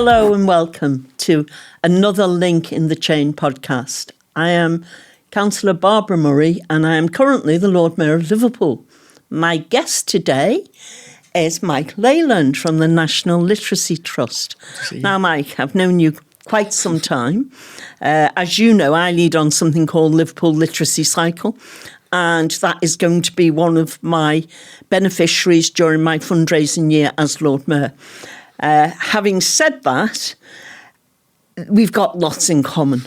Hello and welcome to another Link in the Chain podcast. I am Councillor Barbara Murray and I am currently the Lord Mayor of Liverpool. My guest today is Mike Leyland from the National Literacy Trust. Now, Mike, I've known you quite some time. As you know, I lead on something called Liverpool Literacy Cycle, and that is going to be one of my beneficiaries during my fundraising year as Lord Mayor. Having said that, we've got lots in common.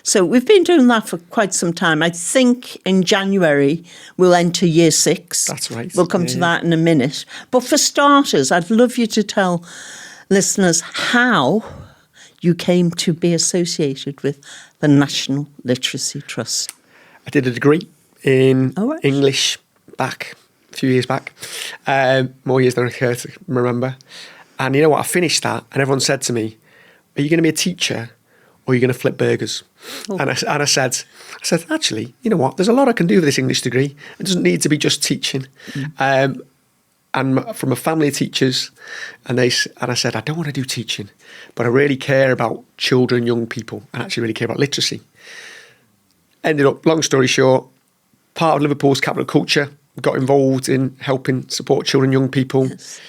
So we've been doing that for quite some time. I think in January we'll enter year 6. That's right. We'll come to that in a minute. But for starters, I'd love you to tell listeners how you came to be associated with the National Literacy Trust. I did a degree in English a few years back. More years than I care to remember. And you know what? I finished that and everyone said to me, are you going to be a teacher or are you going to flip burgers? Oh. And I said, actually, you know what? There's a lot I can do with this English degree. It doesn't need to be just teaching. And from a family of teachers, and I said, I don't want to do teaching, but I really care about children, young people, and actually really care about literacy. Ended up, long story short, part of Liverpool's capital culture, got involved in helping support children, young people. Yes.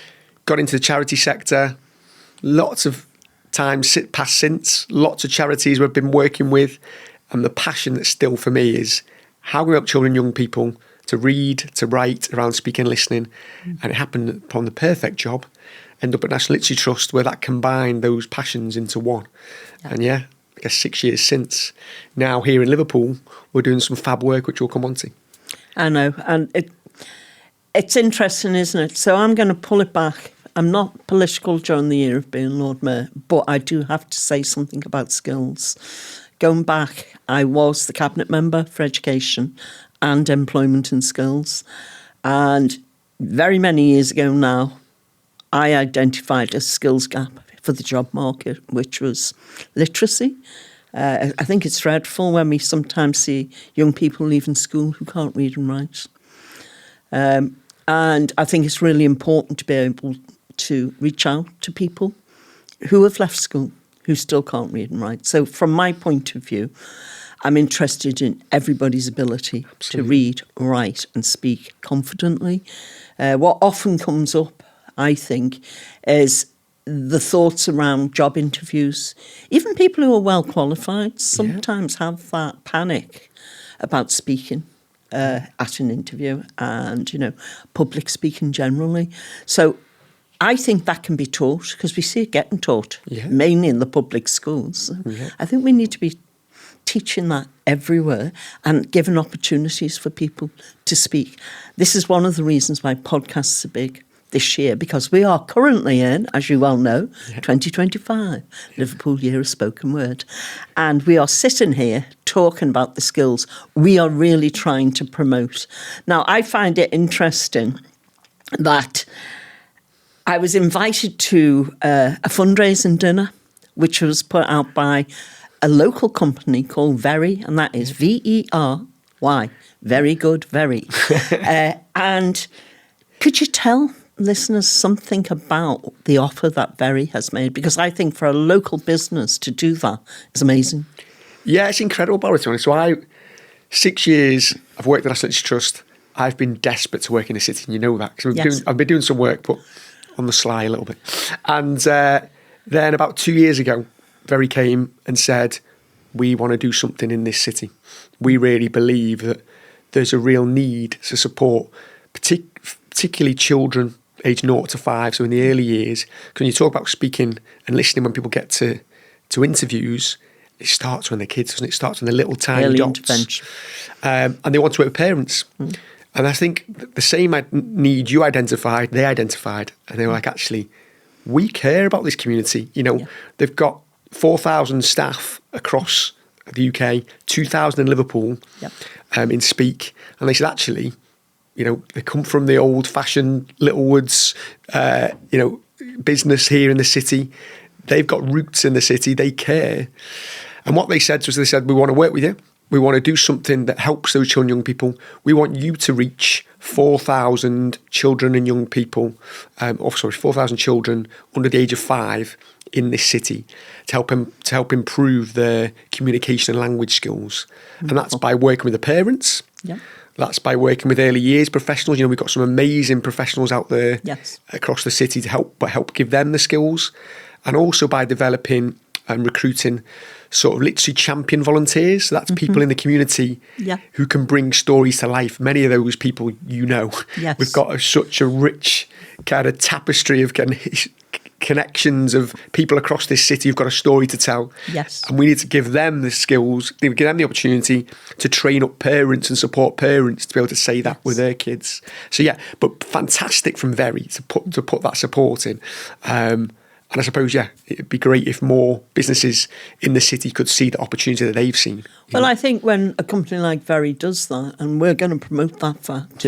Got into the charity sector, lots of time passed since, lots of charities we've been working with, and the passion that's still for me is how we help children, young people to read, to write, around speaking and listening. And it happened upon the perfect job, ended up at National Literacy Trust where that combined those passions into one. Yeah. And I guess 6 years since, now here in Liverpool, we're doing some fab work which we'll come on to. I know, and it's interesting, isn't it? So I'm going to pull it back. I'm not political during the year of being Lord Mayor, but I do have to say something about skills. Going back, I was the Cabinet Member for Education and Employment and Skills. And very many years ago now, I identified a skills gap for the job market, which was literacy. I think it's dreadful when we sometimes see young people leaving school who can't read and write. And I think it's really important to be able to reach out to people who have left school, who still can't read and write. So from my point of view, I'm interested in everybody's ability to read, write and speak confidently. What often comes up, I think, is the thoughts around job interviews. Even people who are well qualified sometimes have that panic about speaking at an interview and, public speaking generally. So I think that can be taught because we see it getting taught, mainly in the public schools. Yeah. I think we need to be teaching that everywhere and giving opportunities for people to speak. This is one of the reasons why podcasts are big this year, because we are currently in, as you well know, 2025, Liverpool Year of Spoken Word. And we are sitting here talking about the skills we are really trying to promote. Now, I find it interesting that I was invited to a fundraising dinner, which was put out by a local company called Very, and that is Very. Very good, very. And could you tell listeners something about the offer that Very has made? Because I think for a local business to do that is amazing. Yeah, it's incredible, Boris. So 6 years I've worked at National Literacy Trust. I've been desperate to work in the city, and you know that. Because I've been doing some work, but on the sly a little bit. And then about 2 years ago, Very came and said, we want to do something in this city. We really believe that there's a real need to support particularly children aged 0 to 5, so in the early years. Because when you talk about speaking and listening when people get to interviews, it starts when they're kids, doesn't it? It starts when they're little tiny early dots. Intervention. And they want to work with parents. And I think the same need you identified, they identified. And they were like, actually, we care about this community. They've got 4,000 staff across the UK, 2,000 in Liverpool in Speak. And they said, actually, they come from the old-fashioned Littlewoods, business here in the city. They've got roots in the city. They care. And what they said was, we want to work with you. we want to do something that helps those children and young people. We want you to reach 4,000 children and young people, 4,000 children under the age of 5 in this city to help improve their communication and language skills. And that's by working with the parents. Yeah. That's by working with early years professionals. We've got some amazing professionals out there across the city to help give them the skills. And also by developing and recruiting sort of literacy champion volunteers. So that's people in the community who can bring stories to life. Many of those people, Yes. We've got such a rich kind of tapestry of connections of people across this city who've got a story to tell. Yes. And we need to give them the skills, give them the opportunity to train up parents and support parents to be able to say that with their kids. So but fantastic from Very to put that support in. And I suppose, it'd be great if more businesses in the city could see the opportunity that they've seen. Well, I think when a company like Very does that, and we're going to promote that fact,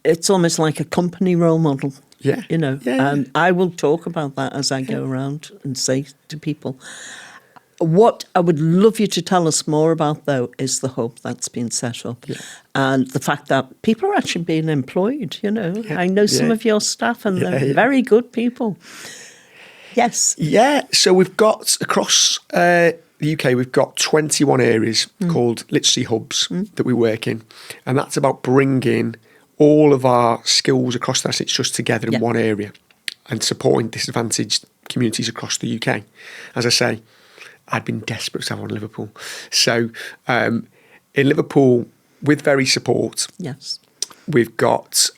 it's almost like a company role model. Yeah. And I will talk about that as I go around and say to people. What I would love you to tell us more about, though, is the hub that's been set up and the fact that people are actually being employed, I know some of your staff and they're very good people. Yes. Yeah, so we've got across the UK, we've got 21 areas called literacy hubs that we work in. And that's about bringing all of our skills across the Essex Trust together in one area and supporting disadvantaged communities across the UK. As I say, I'd been desperate to have one in Liverpool. So in Liverpool, with Very support, we've got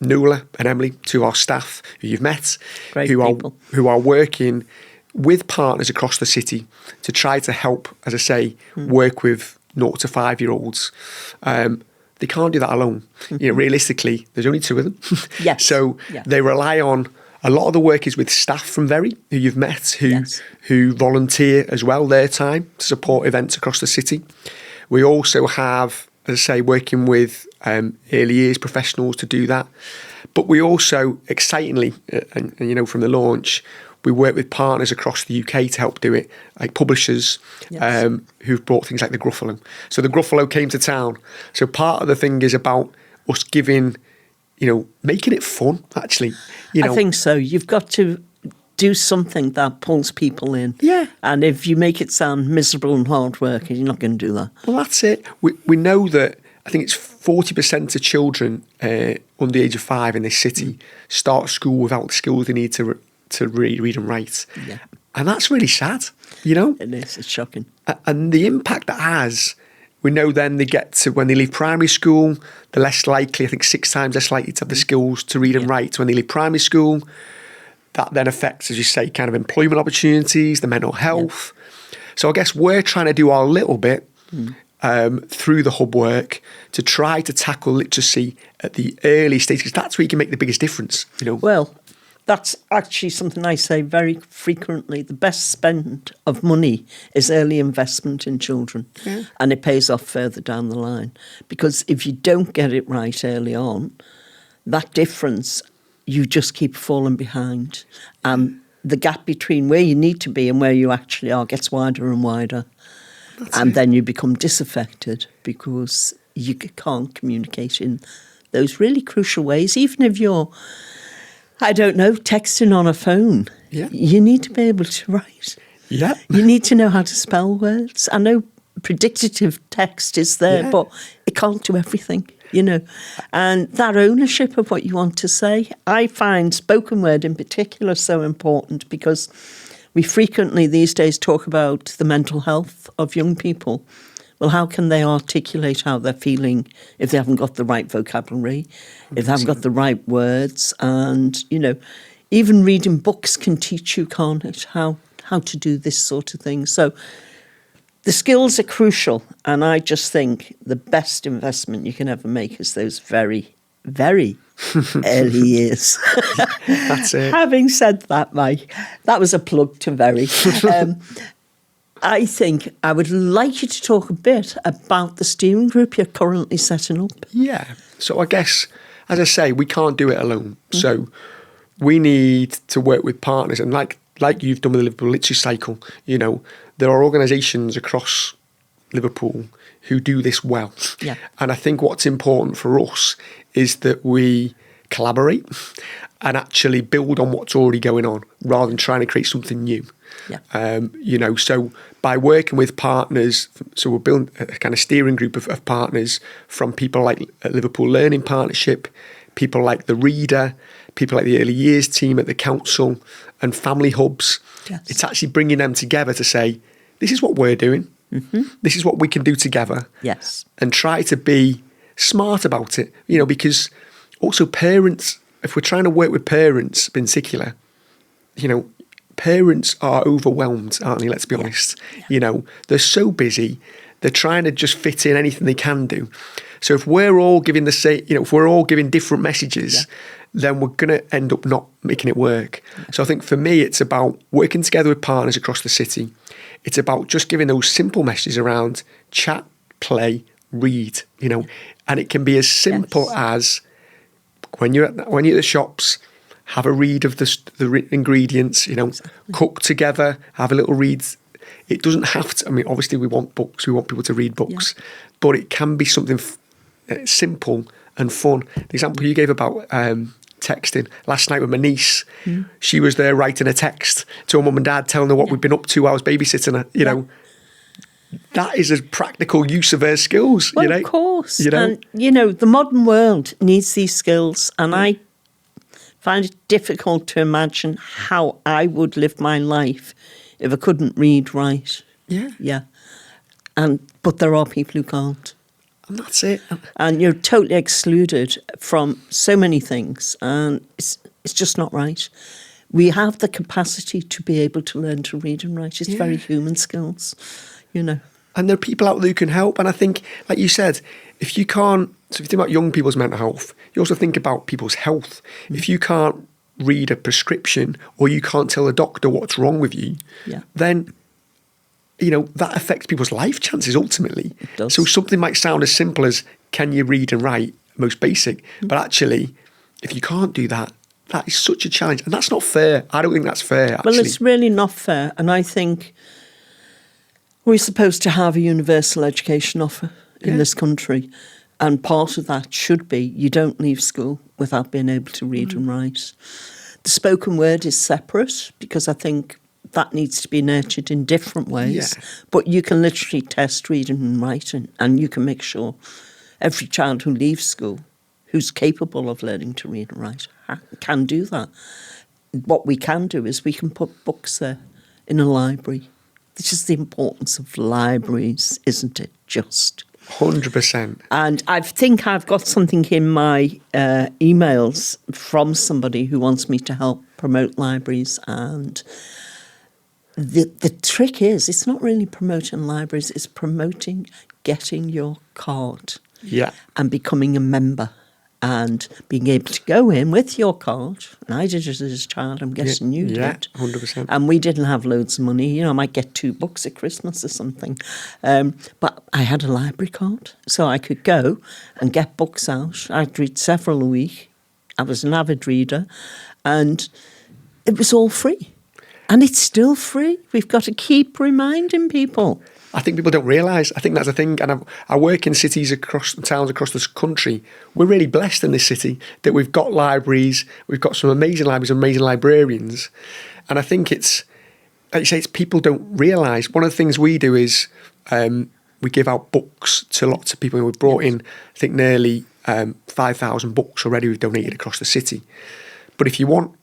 Nuala and Emily, two of our staff who you've met, who are working with partners across the city to try to help, as I say, work with 0 to 5-year-olds. They can't do that alone. Realistically, there's only 2 of them. So they rely on a lot of the work is with staff from Very who you've met, who volunteer as well their time to support events across the city. We also have, as I say, working with early years professionals to do that. But we also, excitingly, and from the launch, we work with partners across the UK to help do it, like publishers who've brought things like the Gruffalo. So the Gruffalo came to town. So part of the thing is about us giving, making it fun, actually. I think so. You've got to do something that pulls people in. Yeah. And if you make it sound miserable and hard work, you're not going to do that. Well, that's it. We know that, I think it's 40% of children under the age of 5 in this city start school without the skills they need to read and write. Yeah. And that's really sad, It is. It's shocking. And the impact that has, we know then they get to, when they leave primary school, they're less likely, I think 6 times less likely to have the skills to read and write when they leave primary school. That then affects, as you say, kind of employment opportunities, the mental health. So I guess we're trying to do our little bit through the hub work to try to tackle literacy at the early stages, because that's where you can make the biggest difference. Well, that's actually something I say very frequently. The best spend of money is early investment in children. Yeah. And it pays off further down the line. Because if you don't get it right early on, that difference, you just keep falling behind. And the gap between where you need to be and where you actually are gets wider and wider. Then you become disaffected because you can't communicate in those really crucial ways. Even if you're, I don't know, texting on a phone, you need to be able to write. Yeah. You need to know how to spell words. I know predictive text is there, but it can't do everything, And that ownership of what you want to say, I find spoken word in particular so important because we frequently these days talk about the mental health of young people. Well, how can they articulate how they're feeling if they haven't got the right vocabulary, if they haven't got the right words? And, even reading books can teach you, can't it, how to do this sort of thing. So the skills are crucial. And I just think the best investment you can ever make is those very, very early years. That's it. Having said that, Mike, that was a plug to Very. I think I would like you to talk a bit about the steering group you're currently setting up. Yeah. So I guess, as I say, we can't do it alone. So we need to work with partners. And like you've done with the Liverpool Literacy Cycle, there are organisations across Liverpool who do this well. Yeah. And I think what's important for us is that we collaborate and actually build on what's already going on rather than trying to create something new. Yeah. So by working with partners, so we're building a kind of steering group of partners from people like Liverpool Learning Partnership, people like the Reader, people like the Early Years team at the council and family hubs. Yes. It's actually bringing them together to say, this is what we're doing. Mm-hmm. This is what we can do together. Yes. And try to be smart about it, because also parents, if we're trying to work with parents in particular, parents are overwhelmed, aren't they? Let's be honest. Yeah. They're so busy. They're trying to just fit in anything they can do. So if we're all giving the same, if we're all giving different messages, then we're going to end up not making it work. Yeah. So I think for me, it's about working together with partners across the city. It's about just giving those simple messages around chat, play, read, and it can be as simple as when you're at the shops, have a read of the ingredients, exactly. Cook together, have a little read. It doesn't have to, obviously we want books, we want people to read books, but it can be something simple and fun. The example you gave about texting, last night with my niece, she was there writing a text to her mum and dad, telling her what we'd been up to. I was babysitting her, That is a practical use of her skills, Well, of course. And, the modern world needs these skills. And I find it difficult to imagine how I would live my life if I couldn't read, write. Yeah. Yeah. But there are people who can't. And that's it. And you're totally excluded from so many things. And it's just not right. We have the capacity to be able to learn to read and write. It's very human skills, And there are people out there who can help. And I think, like you said, if you think about young people's mental health, you also think about people's health. If you can't read a prescription or you can't tell a doctor what's wrong with you, then, that affects people's life chances ultimately. It does. So something might sound as simple as, can you read and write? Most basic. But actually, if you can't do that, that is such a challenge. And that's not fair. I don't think that's fair, actually. Well, it's really not fair. And I think we're supposed to have a universal education offer in this country. And part of that should be you don't leave school without being able to read and write. The spoken word is separate because I think that needs to be nurtured in different ways. Yeah. But you can literally test reading and writing, and you can make sure every child who leaves school who's capable of learning to read and write can do that. What we can do is we can put books there in a library. This is the importance of libraries, isn't it? Just 100%. And I think I've got something in my emails from somebody who wants me to help promote libraries. And the trick is, it's not really promoting libraries, it's promoting getting your card and becoming a member. And being able to go in with your card, and I did it as a child, I'm guessing you did. Yeah, 100%. And we didn't have loads of money. I might get 2 books at Christmas or something. But I had a library card, so I could go and get books out. I'd read several a week. I was an avid reader. And it was all free. And it's still free. We've got to keep reminding people. I think people don't realise. I think that's the thing. And I work in cities towns across this country. We're really blessed in this city that we've got libraries. We've got some amazing libraries, amazing librarians. And I think it's, like you say, it's people don't realise. One of the things we do is we give out books to lots of people. We've brought in, I think, nearly 5,000 books already we've donated across the city. But if you want,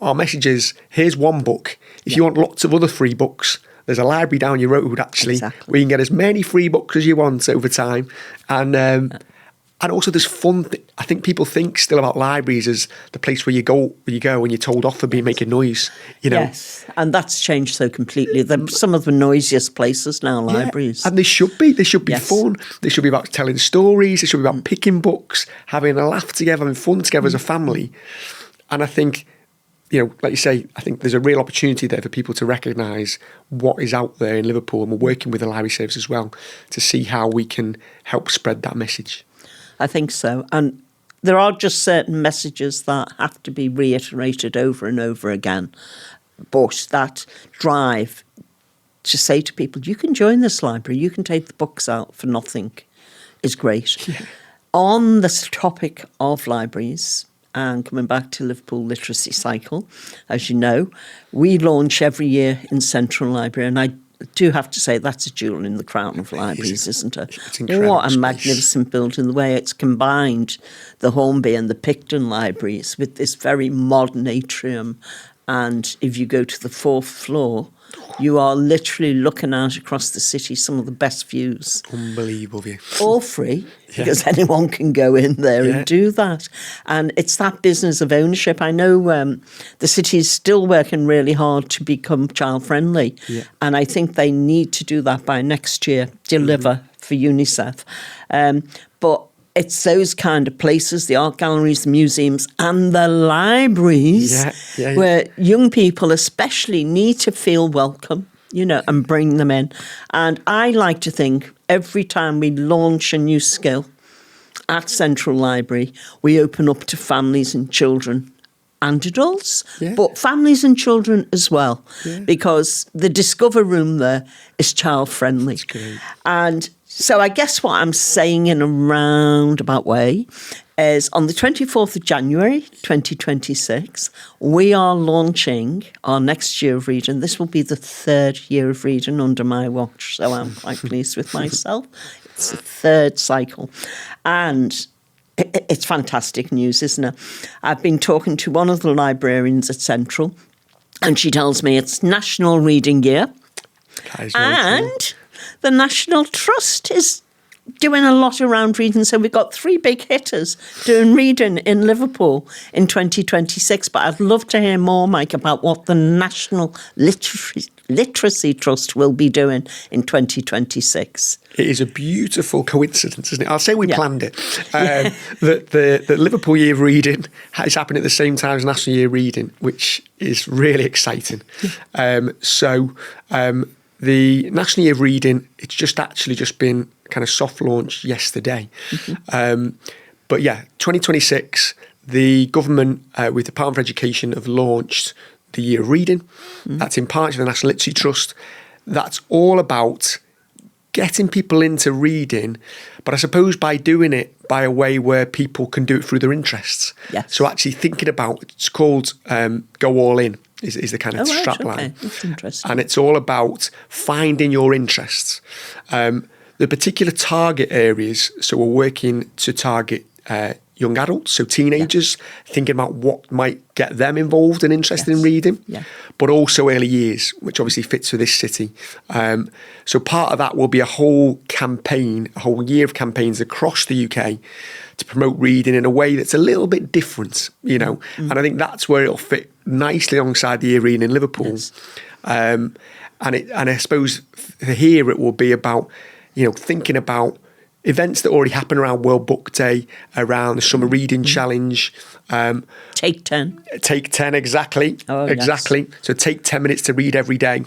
our message is, here's one book. If you want lots of other free books, there's a library down your road, actually, where you can get as many free books as you want over time. And also there's fun. I think people think still about libraries as the place where you go and you're told off for being making noise. Yes, and that's changed so completely. They're some of the noisiest places now, libraries. And they should be. They should be fun. They should be about telling stories. They should be about picking books, having a laugh together, having fun together as a family. And I think, like you say, I think there's a real opportunity there for people to recognise what is out there in Liverpool, and we're working with the library service as well to see how we can help spread that message. I think so. And there are just certain messages that have to be reiterated over and over again. But that drive to say to people, you can join this library, you can take the books out for nothing, is great. Yeah. On this topic of libraries, and coming back to Liverpool Literacy Cycle, as you know, we launch every year in Central Library, and I do have to say that's a jewel in the crown of libraries, isn't it? It's incredible. What a space. magnificent building, the way it's combined the Hornby and the Picton libraries with this very modern atrium. And if you go to the 4th floor, you are literally looking out across the city, some of the best views. Unbelievable view. All free, because anyone can go in there and do that. And it's that business of ownership. I know the city is still working really hard to become child-friendly. Yeah. And I think they need to do that by next year, deliver for UNICEF. But it's those kind of places, the art galleries, the museums and the libraries where young people especially need to feel welcome, you know, and bring them in. And I like to think every time we launch a new skill at Central Library, we open up to families and children and adults, but families and children as well, because the Discover Room there is child-friendly. That's great. And so I guess what I'm saying in a roundabout way is on the 24th of January 2026, we are launching our next year of reading. This will be the 3rd year of reading under my watch, so I'm quite pleased with myself. It's the 3rd cycle. And it's fantastic news, isn't it? I've been talking to one of the librarians at Central, and she tells me it's National Reading Year. And the National Trust is doing a lot around reading. So we've got 3 big hitters doing reading in Liverpool in 2026. But I'd love to hear more, Mike, about what the National Literacy Trust will be doing in 2026. It is a beautiful coincidence, isn't it? I'll say we planned it. That the Liverpool Year of Reading is happening at the same time as National Year of Reading, which is really exciting. The National Year of Reading, it's just been kind of soft launched yesterday. But 2026, the government with the Department of Education have launched the Year of Reading. That's in partnership with the National Literacy Trust. That's all about getting people into reading, but I suppose by doing it by a way where people can do it through their interests. Yes. So actually thinking about, it's called Go All In is the kind of strapline. Okay. That's interesting. And it's all about finding your interests. The particular target areas, so we're working to target young adults, so teenagers, thinking about what might get them involved and interested in reading, but also early years, which obviously fits with this city. So part of that will be a whole campaign, a whole year of campaigns across the UK to promote reading in a way that's a little bit different, you know, and I think that's where it'll fit nicely alongside the year of reading in Liverpool. Yes. And I suppose here it will be about, you know, thinking about events that already happen around World Book Day, around the Summer Reading Challenge. Take 10. Take 10, exactly. Oh, exactly. Yes. So take 10 minutes to read every day.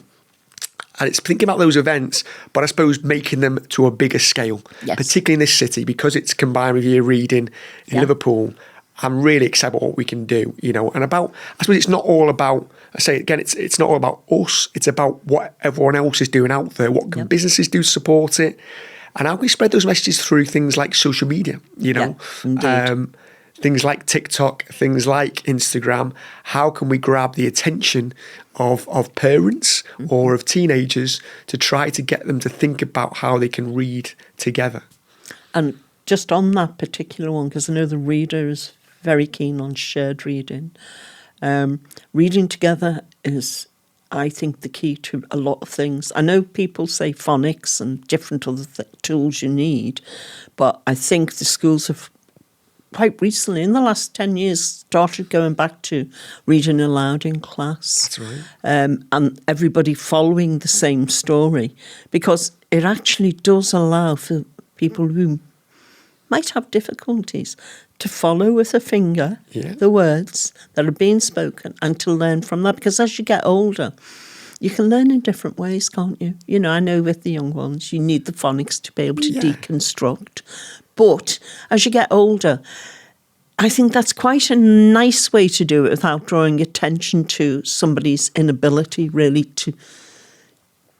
And it's thinking about those events, but I suppose making them to a bigger scale, particularly in this city, because it's combined with year reading in Liverpool. I'm really excited about what we can do, you know, and about, I suppose it's not all about, I say it again, it's not all about us, it's about what everyone else is doing out there. What can businesses do to support it? And how can we spread those messages through things like social media, you know, things like TikTok, things like Instagram? How can we grab the attention of parents or of teenagers to try to get them to think about how they can read together? And just on that particular one, because I know the reader is very keen on shared reading. Reading together is, I think, the key to a lot of things. I know people say phonics and different other tools you need, but I think the schools have quite recently, in the last 10 years, started going back to reading aloud in class. That's right. And everybody following the same story, because it actually does allow for people who might have difficulties to follow with a finger the words that are being spoken and to learn from that. Because as you get older, you can learn in different ways, can't you? You know, I know with the young ones, you need the phonics to be able to deconstruct. But as you get older, I think that's quite a nice way to do it without drawing attention to somebody's inability really to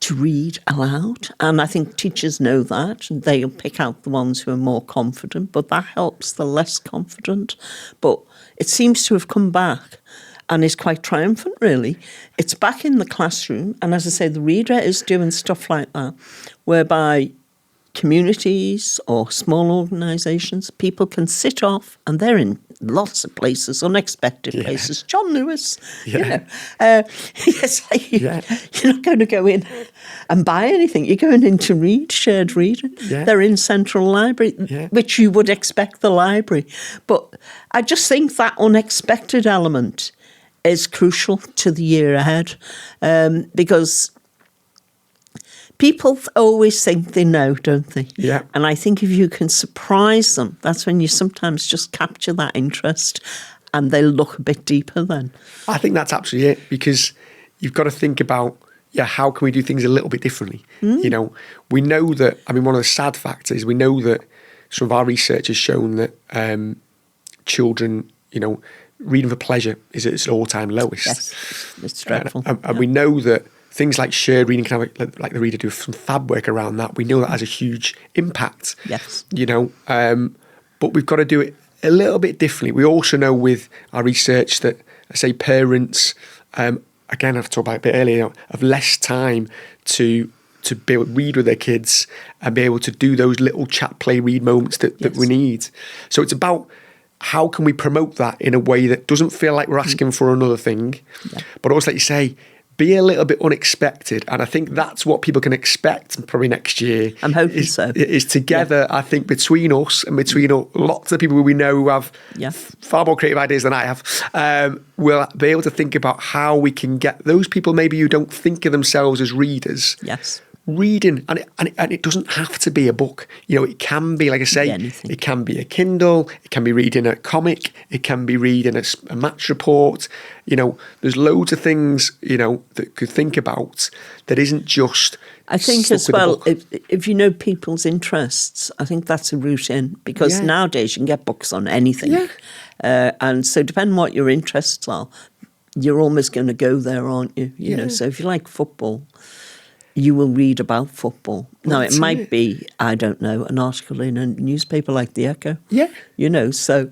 to read aloud. And I think teachers know that, and they'll pick out the ones who are more confident, but that helps the less confident. But it seems to have come back and is quite triumphant, really. It's back in the classroom, and as I say, the reader is doing stuff like that, whereby communities or small organisations, people can sit off, and they're in lots of places, unexpected places. John Lewis, yes, you're not going to go in and buy anything. You're going in to read, shared reading. Yeah. They're in Central Library, which you would expect the library. But I just think that unexpected element is crucial to the year ahead, because people always think they know, don't they? Yeah. And I think if you can surprise them, that's when you sometimes just capture that interest and they look a bit deeper then. I think that's absolutely it, because you've got to think about, how can we do things a little bit differently? You know, we know that, one of the sad facts is we know that some of our research has shown that children, reading for pleasure is at its all-time lowest. Yes, it's dreadful. And we know that things like shared reading, kind of like the reader do some fab work around that. We know that has a huge impact. Yes. But we've got to do it a little bit differently. We also know with our research that, I say, parents, again, I've talked about it a bit earlier, have less time to be able to read with their kids and be able to do those little chat, play, read moments that we need. So it's about how can we promote that in a way that doesn't feel like we're asking for another thing, but also, like you say, be a little bit unexpected. And I think that's what people can expect probably next year. I'm hoping so. Is together, I think, between us and between lots of people we know who have far more creative ideas than I have, we'll be able to think about how we can get those people maybe who don't think of themselves as readers. Yes. Reading, and it doesn't have to be a book. It can be, like I say, it can be a Kindle, it can be reading a comic, it can be reading a match report. There's loads of things, that could think about that isn't just. I think as well, if you know people's interests, I think that's a route in, because nowadays you can get books on anything. Yeah. And so depending on what your interests are, you're almost going to go there, aren't you? You know, so if you like football, you will read about football. Now, it might be, I don't know, an article in a newspaper like The Echo. Yeah. So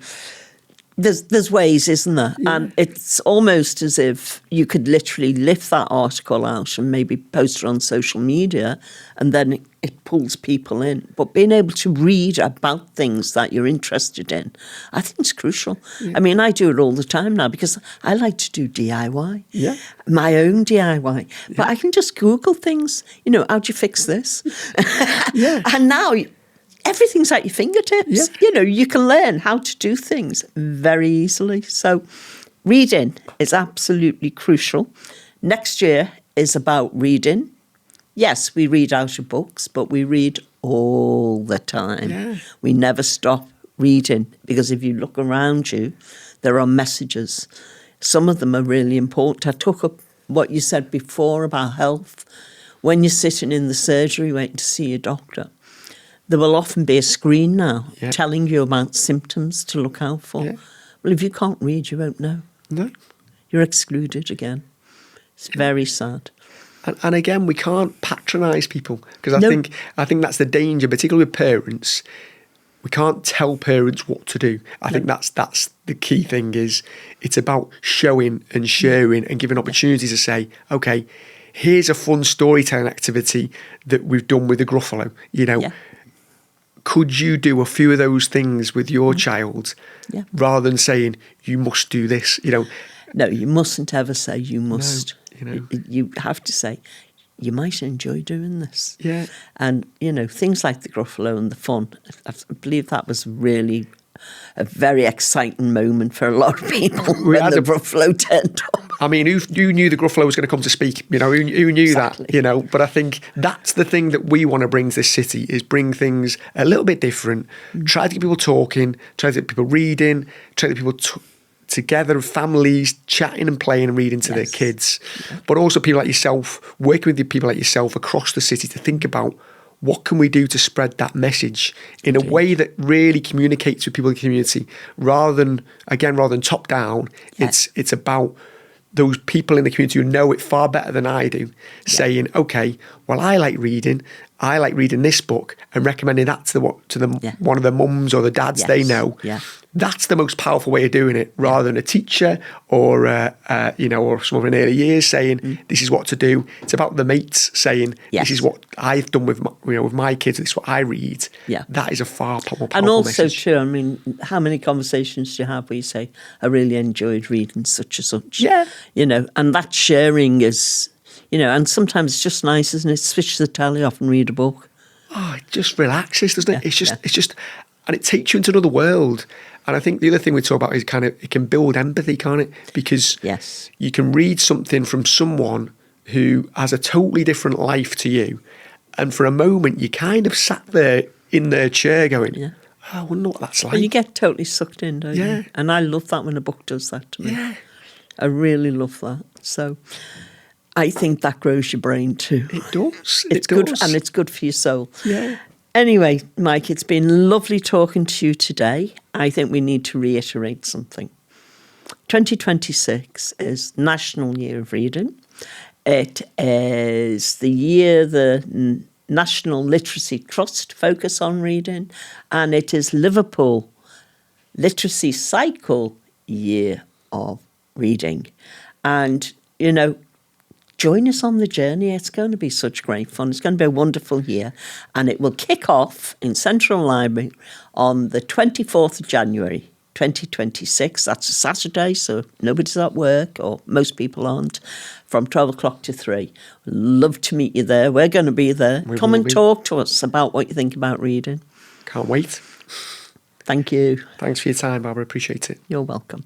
there's ways, isn't there? Yeah. And it's almost as if you could literally lift that article out and maybe post it on social media, and then it pulls people in. But being able to read about things that you're interested in, I think it's crucial. Yeah. I do it all the time now because I like to do DIY. Yeah. My own DIY. Yeah. But I can just Google things. How do you fix this? And now everything's at your fingertips. Yeah. You can learn how to do things very easily. So reading is absolutely crucial. Next year is about reading. Yes, we read out of books, but we read all the time. Yeah. We never stop reading, because if you look around you, there are messages. Some of them are really important. I took up what you said before about health. When you're sitting in the surgery waiting to see a doctor, there will often be a screen now telling you about symptoms to look out for. Yeah. Well, if you can't read, you won't know. No. You're excluded again. It's very sad. And again, we can't patronise people, because I think that's the danger, particularly with parents. We can't tell parents what to do. I think that's the key thing. Is it's about showing and sharing and giving opportunities to say, okay, here's a fun storytelling activity that we've done with the Gruffalo. Could you do a few of those things with your child, rather than saying you must do this? No, you mustn't ever say you must. No, you have to say, you might enjoy doing this. Yeah. And, things like the Gruffalo and the fun, I believe that was really a very exciting moment for a lot of people when the Gruffalo turned up. Who knew the Gruffalo was going to come to speak? Who knew that? But I think that's the thing that we want to bring to this city, is bring things a little bit different, try to get people talking, try to get people reading, try to get people together, families chatting and playing and reading to their kids, but also people like yourself, working with people like yourself across the city to think about what can we do to spread that message in a way that really communicates with people in the community, rather than top down. It's about those people in the community who know it far better than I do, saying, okay, well, I like reading this book, and recommending that to one of the mums or the dads they know. Yeah. That's the most powerful way of doing it, rather than a teacher or or someone in early years saying this is what to do. It's about the mates saying this is what I've done with my kids. This is what I read. Yeah, that is a far more powerful and also message. too. I mean, how many conversations do you have where you say, "I really enjoyed reading such and such"? Yeah, and that sharing is, and sometimes it's just nice, isn't it? Switch the telly off and read a book. Oh, it just relaxes, doesn't it? It's just, and it takes you into another world. And I think the other thing we talk about is it can build empathy, can't it? Because you can read something from someone who has a totally different life to you, and for a moment you kind of sat there in their chair going, oh, I wonder what that's like. And you get totally sucked in, don't you? And I love that when a book does that to me. Yeah. I really love that. So I think that grows your brain too. It does. It's good, and it's good for your soul. Yeah. Anyway, Mike, it's been lovely talking to you today. I think we need to reiterate something. 2026 is National Year of Reading. It is the year the National Literacy Trust focus on reading, and it is Liverpool Literacy Cycle year of reading. And, join us on the journey. It's going to be such great fun. It's going to be a wonderful year. And it will kick off in Central Library on the 24th of January, 2026. That's a Saturday, so nobody's at work, or most people aren't, from 12 o'clock to 3. Love to meet you there. We're going to be there. Come and talk to us about what you think about reading. Can't wait. Thank you. Thanks for your time, Barbara. Appreciate it. You're welcome.